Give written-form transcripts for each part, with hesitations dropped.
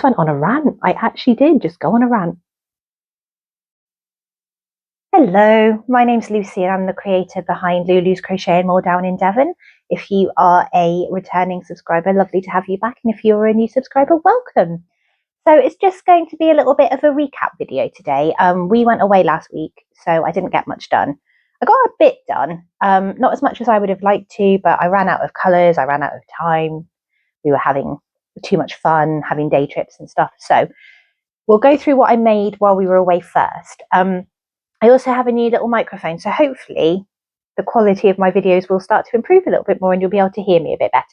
went on a rant. I actually did just go on a rant. Hello, my name's Lucy and I'm the creator behind Lulu's Crochet and More down in Devon. If you are a returning subscriber, lovely to have you back. And if you're a new subscriber, welcome. So it's just going to be a little bit of a recap video today. We went away last week, so I didn't get much done. I got a bit done, not as much as I would have liked to, but I ran out of colours, I ran out of time. We were having too much fun, having day trips and stuff. So we'll go through what I made while we were away first. I also have a new little microphone, so hopefully the quality of my videos will start to improve a little bit more and you'll be able to hear me a bit better.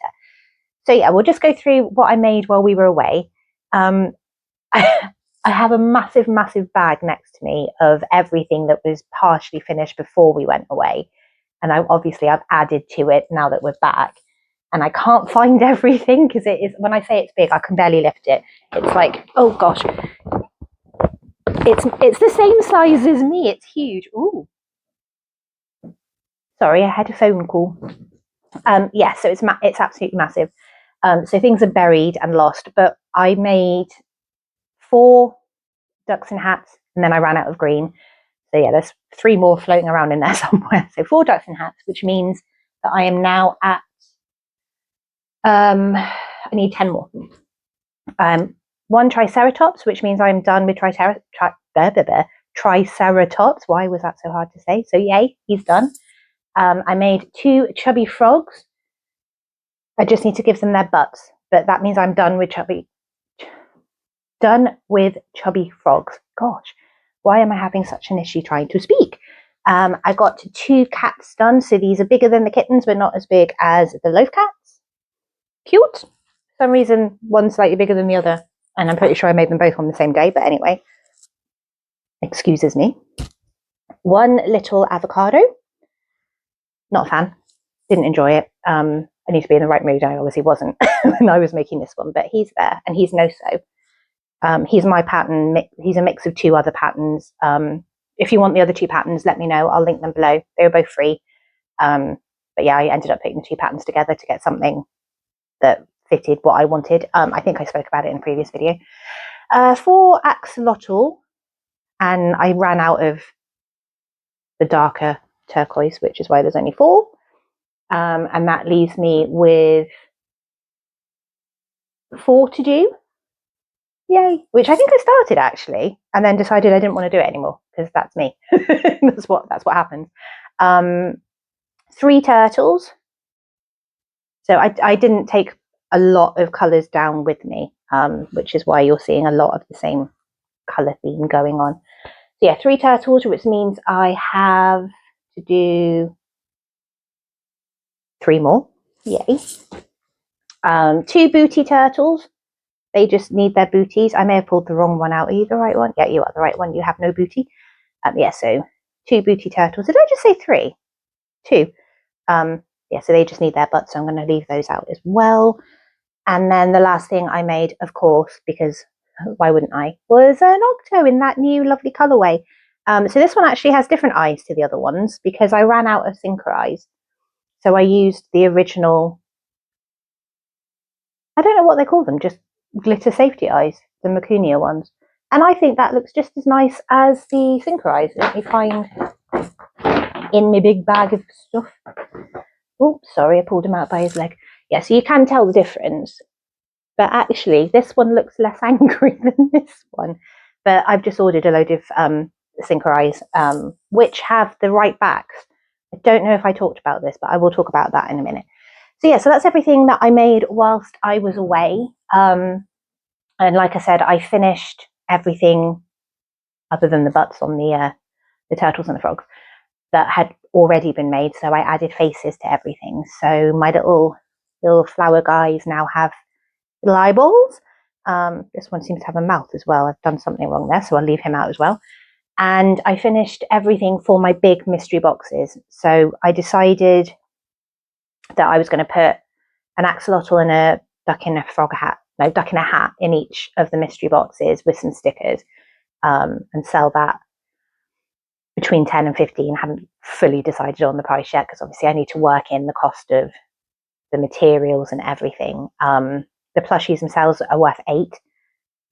So yeah, we'll just go through what I made while we were away. I have a massive bag next to me of everything that was partially finished before we went away. And I've added to it now that we're back. And I can't find everything because it is, when I say it's big, I can barely lift it. It's like, oh gosh. It's the same size as me. It's huge. Ooh. Sorry, I had a phone call. Yeah, so it's absolutely massive. So things are buried and lost, but I made 4 ducks in hats and then I ran out of green. So yeah, there's 3 more floating around in there somewhere. So 4 ducks in hats, which means that I am now at, I need 10 more. 1 triceratops, which means I'm done with triceratops. Why was that so hard to say? So yay, he's done. I made 2 chubby frogs. I just need to give them their butts, but that means I'm done with chubby frogs. Gosh, why am I having such an issue trying to speak? I got 2 cats done. So these are bigger than the kittens, but not as big as the loaf cats. Cute. For some reason, one's slightly bigger than the other. And I'm pretty sure I made them both on the same day. But anyway, excuses me. 1 little avocado. Not a fan. Didn't enjoy it. I need to be in the right mood. I obviously wasn't when I was making this one. But he's there. And he's no-so. He's my pattern. He's a mix of 2 other patterns. If you want the other 2 patterns, let me know. I'll link them below. They were both free. But yeah, I ended up putting the 2 patterns together to get something that fitted what I wanted. I think I spoke about it in a previous video. 4 axolotl, and I ran out of the darker turquoise, which is why there's only 4. And that leaves me with 4 to do. Yay! Which I think I started actually, and then decided I didn't want to do it anymore because that's me. that's what happens. 3 turtles. So I didn't take a lot of colours down with me, which is why you're seeing a lot of the same colour theme going on. So yeah, 3 turtles, which means I have to do 3 more. Yay. 2 booty turtles. They just need their booties. I may have pulled the wrong one out. Are you the right one? Yeah, you are the right one. You have no booty. Yeah, so 2 booty turtles. Did I just say 3? 2. Yeah, so they just need their butts, so I'm going to leave those out as well. And then the last thing I made, of course, because why wouldn't I, was an octo in that new lovely colourway. So this one actually has different eyes to the other ones because I ran out of synchro eyes. So I used the original, I don't know what they call them, just glitter safety eyes, the Macunia ones. And I think that looks just as nice as the synchro eyes. Let me find in my big bag of stuff. Oh, sorry, I pulled him out by his leg. Yeah, so you can tell the difference. But actually, this one looks less angry than this one. But I've just ordered a load of synchro eyes, which have the right backs. I don't know if I talked about this, but I will talk about that in a minute. So yeah, so that's everything that I made whilst I was away. And like I said, I finished everything other than the butts on the turtles and the frogs that had already been made. So I added faces to everything. So my little flower guys now have little eyeballs. This one seems to have a mouth as well. I've done something wrong there, so I'll leave him out as well. And I finished everything for my big mystery boxes. So I decided that I was going to put an axolotl and a duck in a duck in a hat in each of the mystery boxes with some stickers, and sell that between 10 and 15. I haven't fully decided on the price yet because obviously I need to work in the cost of the materials and everything. The plushies themselves are worth 8.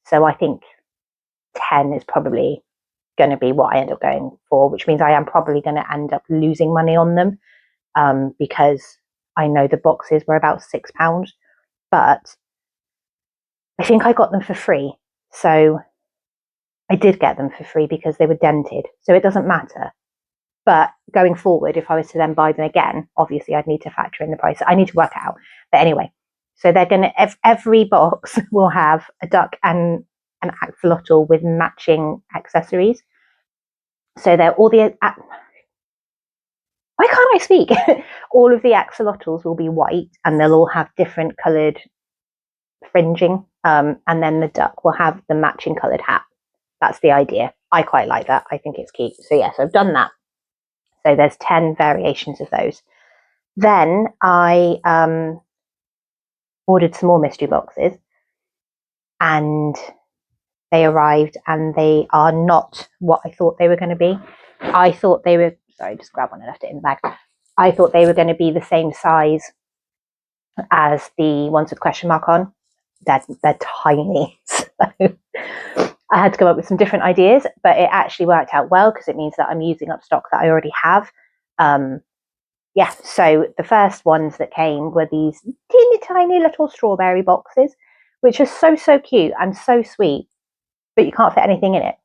So I think 10 is probably going to be what I end up going for, which means I am probably going to end up losing money on them, because I know the boxes were about £6, but I think I got them for free. So I did get them for free because they were dented. So it doesn't matter. But going forward, if I was to then buy them again, obviously I'd need to factor in the price. I need to work it out. But anyway, so they're going to, every box will have a duck and an axolotl with matching accessories. So they're all the, why can't I speak? All of the axolotls will be white and they'll all have different coloured fringing. And then the duck will have the matching coloured hat. That's the idea. I quite like that. I think it's cute. So yes, I've done that. So there's 10 variations of those. Then I ordered some more mystery boxes and they arrived and they are not what I thought they were going to be. I thought they were, sorry, just grab one and left it in the bag. I thought they were going to be the same size as the ones with question mark on. They're tiny. So I had to come up with some different ideas, but it actually worked out well because it means that I'm using up stock that I already have. Yeah, so the first ones that came were these teeny tiny little strawberry boxes, which are so cute and so sweet, but you can't fit anything in it.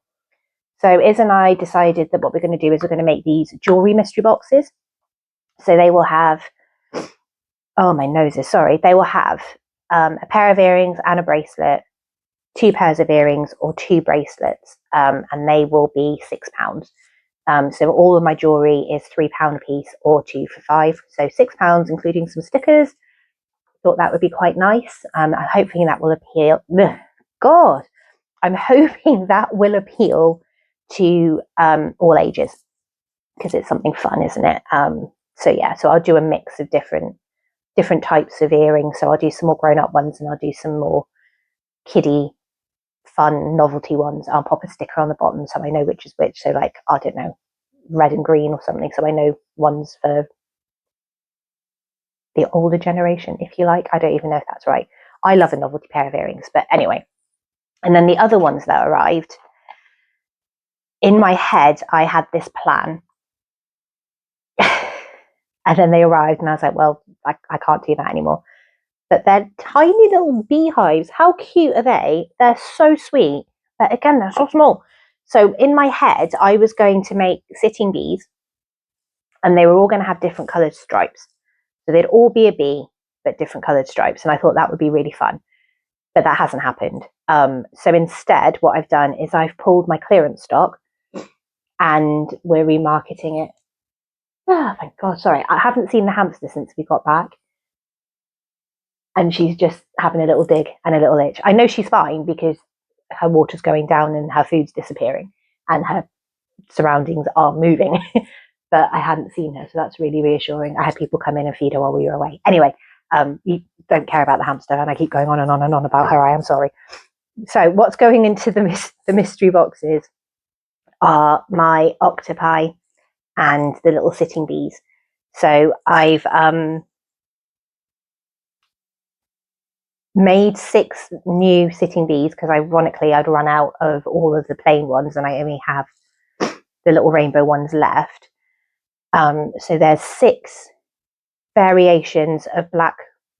So Iz and I decided that what we're going to do is we're going to make these jewelry mystery boxes. So they will have, oh my noses, sorry, they will have a pair of earrings and a bracelet, 2 pairs of earrings or 2 bracelets, and they will be £6. So all of my jewellery is £3 a piece or 2 for £5. So £6, including some stickers. Thought that would be quite nice. I'm hoping that will appeal. God, I'm hoping that will appeal to all ages because it's something fun, isn't it? So yeah, so I'll do a mix of different types of earrings. So I'll do some more grown-up ones and I'll do some more kiddie fun novelty ones. I'll pop a sticker on the bottom so I know which is which. So like, I don't know, red and green or something, so I know one's for the older generation, if you like. I don't even know if that's right. I love a novelty pair of earrings, but anyway. And then the other ones that arrived, in my head I had this plan and then they arrived and I was like, well, I can't do that anymore. But they're tiny little beehives. How cute are they? They're so sweet, but again, they're so small. So in my head I was going to make sitting bees and they were all going to have different coloured stripes. So they'd all be a bee, but different coloured stripes. And I thought that would be really fun, but that hasn't happened. So instead, what I've done is I've pulled my clearance stock and we're remarketing it. Oh, thank God, sorry. I haven't seen the hamster since we got back. And she's just having a little dig and a little itch. I know she's fine because her water's going down and her food's disappearing and her surroundings are moving. But I hadn't seen her, so that's really reassuring. I had people come in and feed her while we were away. Anyway, you don't care about the hamster, and I keep going on and on and on about her. I am sorry. So what's going into the mystery boxes are my octopi and the little sitting bees. So I've made 6 new sitting bees because ironically I'd run out of all of the plain ones and I only have the little rainbow ones left. So there's 6 variations of black,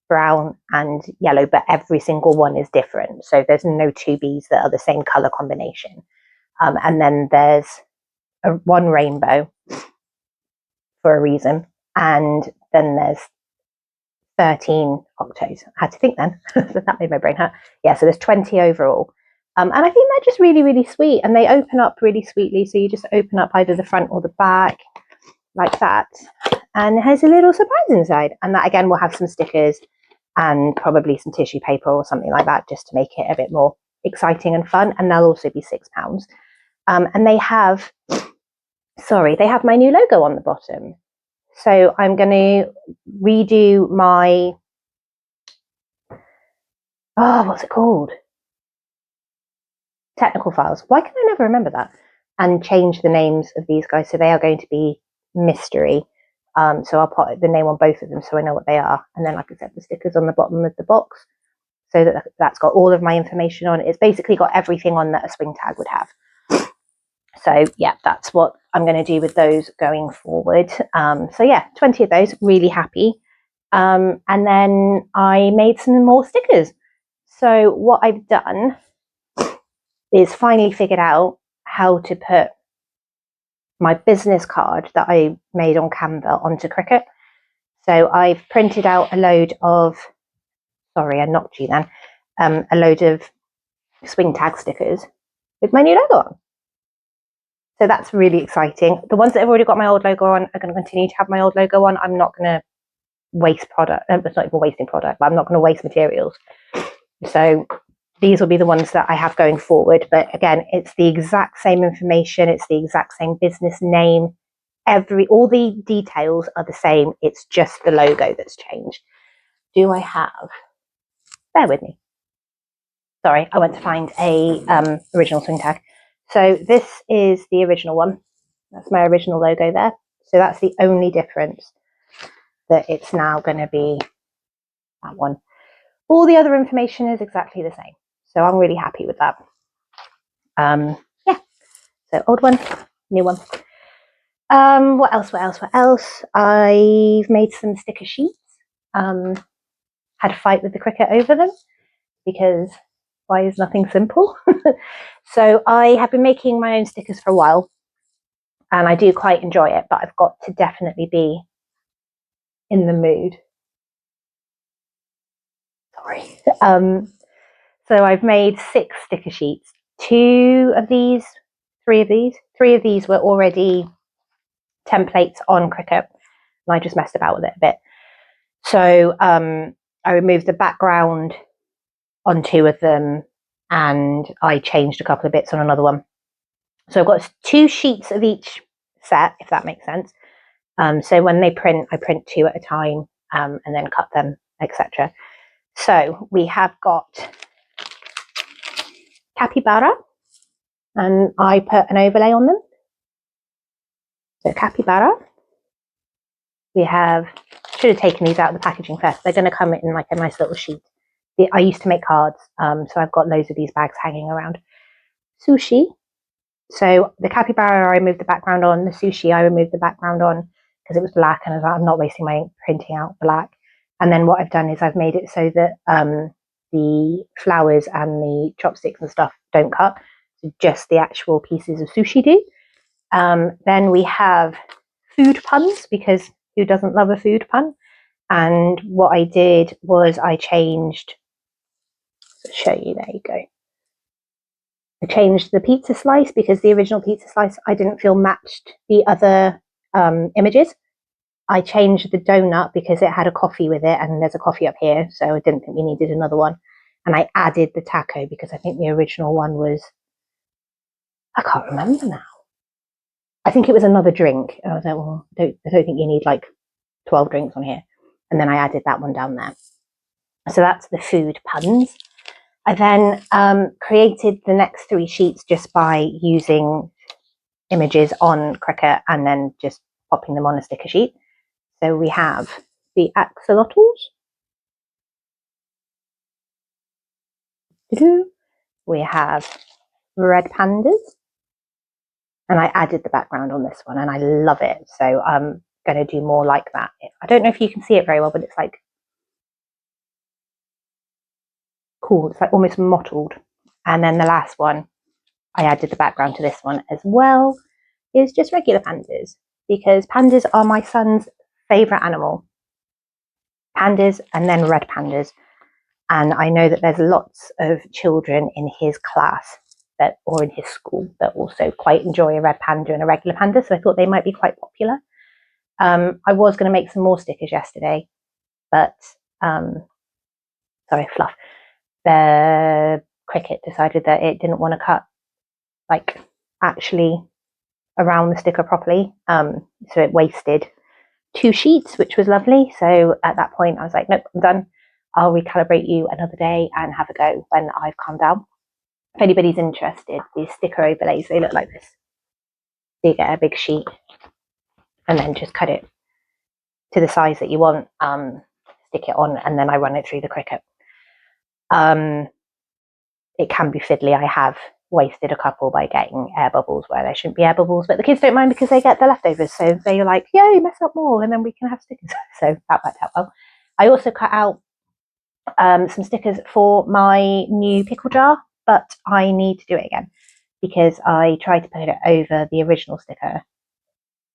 brown and yellow, but every single one is different. So there's no 2 bees that are the same color combination. And then there's one rainbow for a reason. And then there's 13 octos. I had to think then. So that made my brain hurt. Yeah, so there's 20 overall. And I think they're just really sweet and they open up really sweetly. So you just open up either the front or the back like that. And there's a little surprise inside. And that again will have some stickers and probably some tissue paper or something like that just to make it a bit more exciting and fun. And they'll also be £6. And they have, they have my new logo on the bottom. So I'm going to redo my, what's it called? Technical files. Why can I never remember that? And change the names of these guys. So they are going to be mystery. So I'll put the name on both of them so I know what they are. And then, like I said, the stickers on the bottom of the box. so that that's got all of my information on. It's basically got everything on that a swing tag would have. So yeah, that's what I'm going to do with those going forward. So yeah, 20 of those, really happy. And then I made some more stickers. So what I've done is finally figured out how to put my business card that I made on Canva onto Cricut. So I've printed out a load of, sorry, I knocked you then, a load of swing tag stickers with my new logo on. So that's really exciting. The ones that have already got my old logo on are going to continue to have my old logo on. I'm not going to waste product. It's not even wasting product, but I'm not going to waste materials. So these will be the ones that I have going forward. But again, it's the exact same information. It's the exact same business name. All the details are the same. It's just the logo that's changed. Do I have? Bear with me. Sorry, I went to find a original swing tag. So this is the original one. That's my original logo there. So that's the only difference, that it's now going to be that one. All the other information is exactly the same. So I'm really happy with that. Yeah. So old one, new one. What else? I've made some sticker sheets. Had a fight with the Cricut over them because why is nothing simple? So I have been making my own stickers for a while and I do quite enjoy it, but I've got to definitely be in the mood. Sorry. So I've made 6 sticker sheets. 3 of these were already templates on Cricut and I just messed about with it a bit. So I removed the background on 2 of them and I changed a couple of bits on another one. So I've got 2 sheets of each set, if that makes sense. So when they print, I print 2 at a time and then cut them, etc. So we have got capybara, and I put an overlay on them. So capybara. We have, should have taken these out of the packaging first. They're going to come in like a nice little sheet. I used to make cards, so I've got loads of these bags hanging around. Sushi. So the capybara I removed the background on. The sushi I removed the background on because it was black, and I was like, I'm not wasting my ink printing out black. And then what I've done is I've made it so that the flowers and the chopsticks and stuff don't cut. So just the actual pieces of sushi do. Then we have food puns, because who doesn't love a food pun? And what I did was I changed, I'll show you, there you go. I changed the pizza slice because the original pizza slice I didn't feel matched the other images. I changed the donut because it had a coffee with it, and there's a coffee up here, so I didn't think we needed another one. And I added the taco because I think the original one was, I can't remember now. I think it was another drink. And I was like, well, I don't think you need like 12 drinks on here. And then I added that one down there. So that's the food puns. I then created the next 3 sheets just by using images on Cricut and then just popping them on a sticker sheet. So we have the axolotls. We have red pandas. And I added the background on this one and I love it. So I'm going to do more like that. I don't know if you can see it very well, but it's like cool. It's like almost mottled. And then the last one, I added the background to this one as well, is just regular pandas, because pandas are my son's favorite animal. Pandas and then red pandas. And I know that there's lots of children in his class or in his school that also quite enjoy a red panda and a regular panda. So I thought they might be quite popular. I was going to make some more stickers yesterday, but sorry, fluff. The Cricut decided that it didn't want to cut like actually around the sticker properly. So it wasted 2 sheets, which was lovely. So at that point I was like, nope, I'm done. I'll recalibrate you another day and have a go when I've calmed down. If anybody's interested, these sticker overlays, they look like this. So you get a big sheet and then just cut it to the size that you want, stick it on, and then I run it through the Cricut. It can be fiddly. I have wasted a couple by getting air bubbles where there shouldn't be air bubbles, but the kids don't mind because they get the leftovers, so they're like, yay, mess up more and then we can have stickers. So that worked out well. I also cut out some stickers for my new pickle jar, but I need to do it again because I tried to put it over the original sticker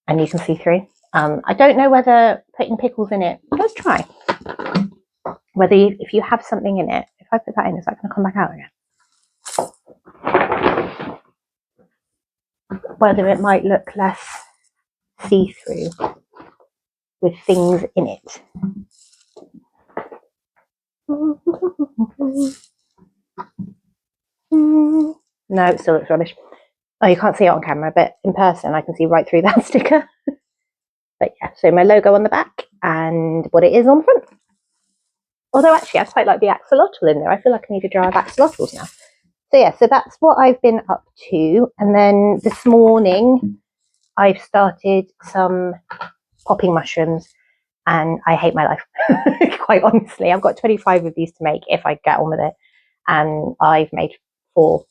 and you can see through. I don't know whether putting pickles in it, let's try, whether if you have something in it, if I put that in, is that going to come back out again? Whether it might look less see-through with things in it. No, it still looks rubbish. Oh, you can't see it on camera, but in person I can see right through that sticker. But yeah, so my logo on the back and what it is on the front. Although actually I quite like the axolotl in there. I feel like I need a jar of axolotls now. So yeah, so that's what I've been up to. And then this morning I've started some popping mushrooms and I hate my life. Quite honestly, I've got 25 of these to make if I get on with it. And I've made 4.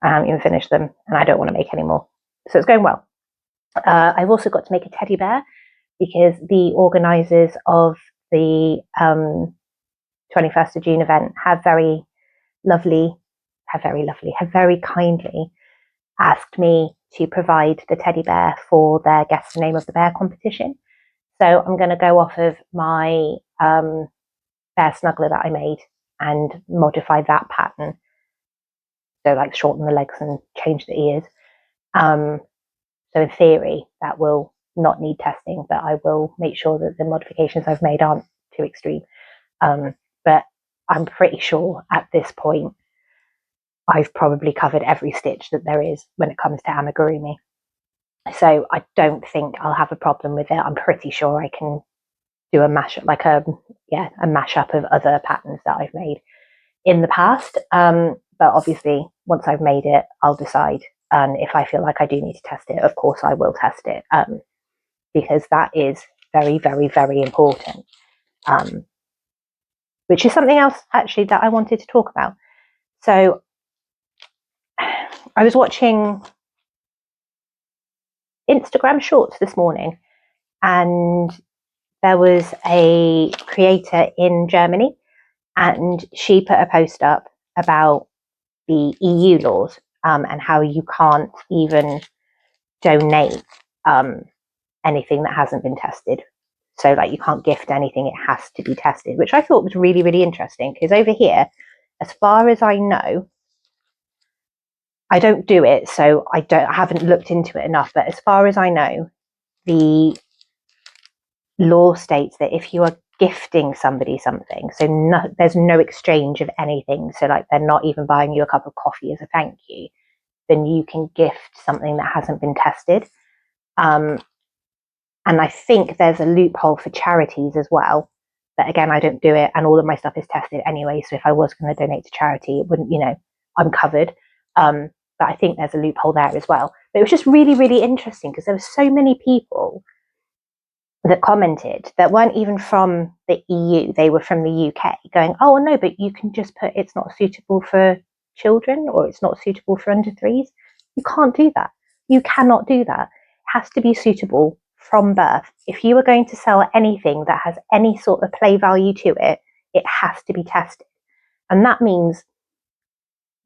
I haven't even finished them and I don't want to make any more. So it's going well. I've also got to make a teddy bear because the organisers of the 21st of June event have very kindly asked me to provide the teddy bear for their Guess the Name of the Bear competition. So I'm going to go off of my bear snuggler that I made and modify that pattern. So like shorten the legs and change the ears. So in theory, that will not need testing, but I will make sure that the modifications I've made aren't too extreme. But I'm pretty sure at this point, I've probably covered every stitch that there is when it comes to amigurumi. So I don't think I'll have a problem with it. I'm pretty sure I can do a mashup, like a mashup of other patterns that I've made in the past. But obviously, once I've made it, I'll decide. And if I feel like I do need to test it, of course I will test it, because that is very, very, very important. Which is something else actually that I wanted to talk about. So I was watching Instagram Shorts this morning, and there was a creator in Germany, and she put a post up about the EU laws and how you can't even donate anything that hasn't been tested. So like you can't gift anything, it has to be tested, which I thought was really, really interesting because over here, as far as I know, I don't do it, so I haven't looked into it enough, but as far as I know, the law states that if you are gifting somebody something, so there's no exchange of anything, so like they're not even buying you a cup of coffee as a thank you, then you can gift something that hasn't been tested. And I think there's a loophole for charities as well. But again, I don't do it, and all of my stuff is tested anyway. So if I was going to donate to charity, it wouldn't, I'm covered. But I think there's a loophole there as well. But it was just really, really interesting because there were so many people that commented that weren't even from the EU. They were from the UK going, oh, no, but you can just put it's not suitable for children or it's not suitable for under 3s. You can't do that. You cannot do that. It has to be suitable from birth. If you are going to sell anything that has any sort of play value to it, it has to be tested. And that means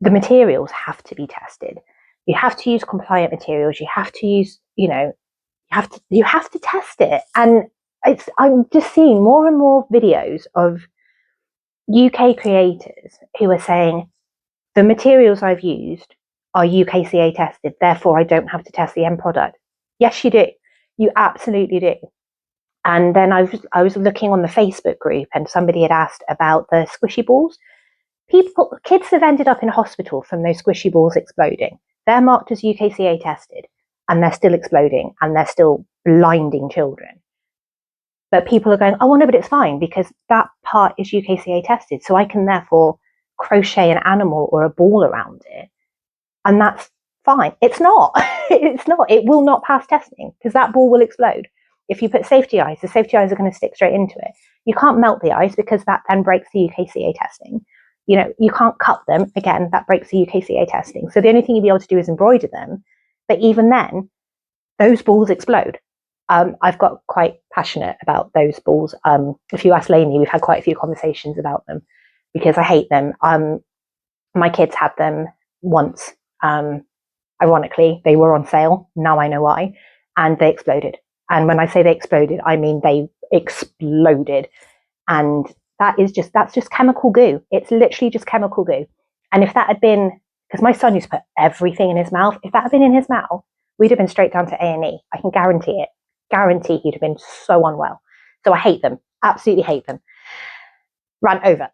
the materials have to be tested. You have to use compliant materials. You have to use, you have to test it. And I'm just seeing more and more videos of UK creators who are saying the materials I've used are UKCA tested, therefore I don't have to test the end product. Yes, you do. You absolutely do. And then I was looking on the Facebook group and somebody had asked about the squishy balls. Kids have ended up in hospital from those squishy balls exploding. They're marked as UKCA tested and they're still exploding and they're still blinding children. But people are going, oh, no, but it's fine because that part is UKCA tested. So I can therefore crochet an animal or a ball around it. And that's fine. It's not. It's not. It will not pass testing because that ball will explode. If you put safety ice, the safety ice are going to stick straight into it. You can't melt the ice because that then breaks the UKCA testing. You know, you can't cut them. Again, that breaks the UKCA testing. So the only thing you'd be able to do is embroider them. But even then, those balls explode. I've got quite passionate about those balls. If you ask Lainey, we've had quite a few conversations about them because I hate them. My kids had them once. Ironically, they were on sale. Now I know why. And they exploded. And when I say they exploded, I mean they exploded. And that's just chemical goo. It's literally just chemical goo. And if that had been, because my son used to put everything in his mouth, if that had been in his mouth, we'd have been straight down to A&E. I can guarantee it. Guarantee he'd have been so unwell. So I hate them. Absolutely hate them. Rant over.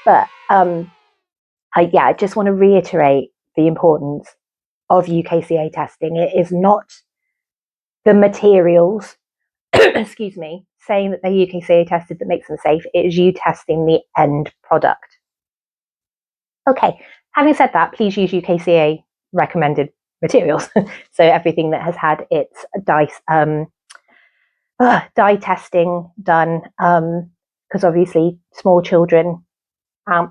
But I just want to reiterate the importance of UKCA testing. It is not the materials, excuse me, saying that they're UKCA tested that makes them safe. It is you testing the end product. Okay, having said that, please use UKCA recommended materials. So everything that has had its dye testing done, because obviously small children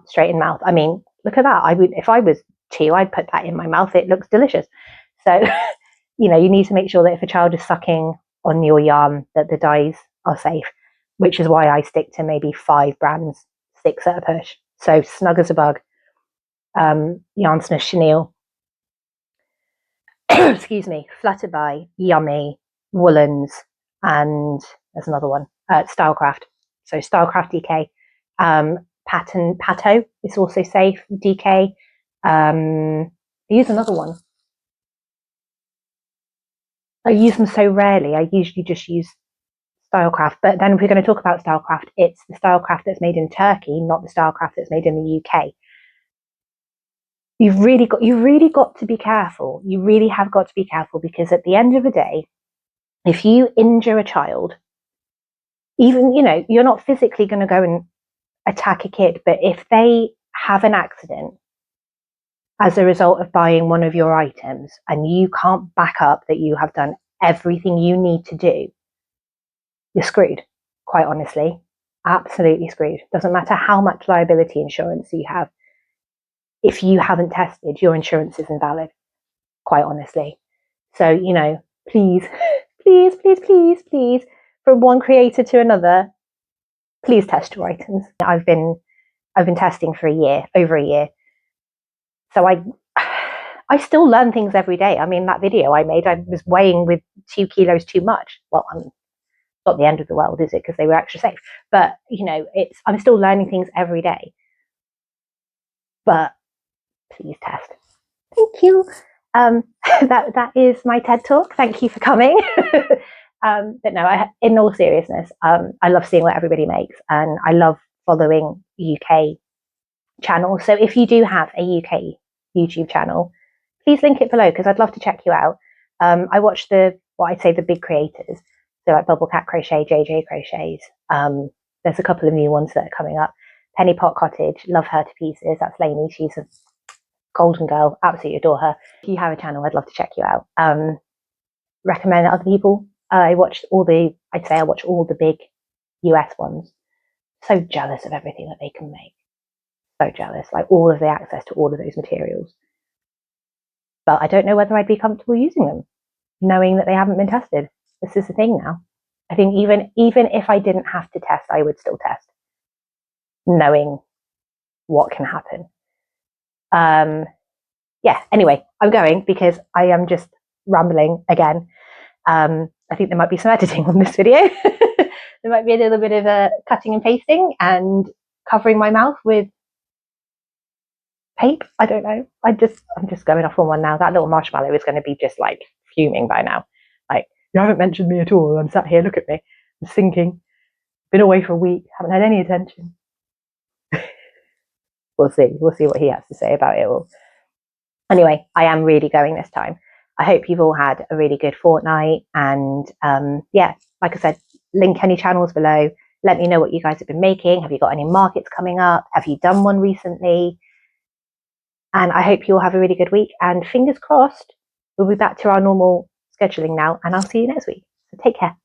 straight in mouth. I mean, look at that. I would, if I was two, I'd put that in my mouth. It looks delicious. So, you know, you need to make sure that if a child is sucking on your yarn, that the dyes are safe, which is why I stick to maybe 5 brands, 6 at a push. So Snug as a Bug, Yarnsmith Chenille, excuse me, Flutterby, Yummy, Woolens, and there's another one, Stylecraft. So Stylecraft DK, Pato is also safe, DK. I use another one. I use them so rarely. I usually just use Stylecraft. But then if we're going to talk about Stylecraft, it's the Stylecraft that's made in Turkey, not the Stylecraft that's made in the UK. You've really got to be careful. You really have got to be careful, because at the end of the day, if you injure a child, even, you know, you're not physically going to go and attack a kid, but if they have an accident as a result of buying one of your items and you can't back up that you have done everything you need to do, you're screwed, quite honestly. Absolutely screwed. Doesn't matter how much liability insurance you have. If you haven't tested, your insurance is invalid, quite honestly. So, you know, please, please, please, please, please, from one creator to another, please test your items. I've been testing for over a year. So I still learn things every day. I mean, that video I made, I was weighing with 2 kilos too much. Well, I'm not the end of the world, is it? Because they were extra safe. But, you know, I'm still learning things every day. But please test. Thank you. That is my TED Talk. Thank you for coming. But no, in all seriousness, I love seeing what everybody makes, and I love following UK channels. So if you do have a UK YouTube channel, please link it below, because I'd love to check you out. I watch what I'd say the big creators, so like Bubble Cat Crochet, JJ Crochets. There's a couple of new ones that are coming up. Penny Pot Cottage, love her to pieces. That's Lainey. She's a golden girl, absolutely adore her. If you have a channel, I'd love to check you out. Recommend other people. I watch all the big US ones. So jealous of everything that they can make. So jealous, like all of the access to all of those materials. But I don't know whether I'd be comfortable using them, knowing that they haven't been tested. This is the thing now. I think even if I didn't have to test, I would still test, knowing what can happen. Yeah, anyway, I'm going because I am just rambling again. I think there might be some editing on this video. There might be a little bit of cutting and pasting and covering my mouth with tape. I don't know. I'm just going off on one now. That little marshmallow is going to be just like fuming by now. Like, you haven't mentioned me at all. I'm sat here, look at me. I'm sinking. Been away for a week. Haven't had any attention. We'll see. We'll see what he has to say about it all. Anyway, I am really going this time. I hope you've all had a really good fortnight. And yeah, like I said, link any channels below. Let me know what you guys have been making. Have you got any markets coming up? Have you done one recently? And I hope you all have a really good week. And fingers crossed, we'll be back to our normal scheduling now. And I'll see you next week. So take care.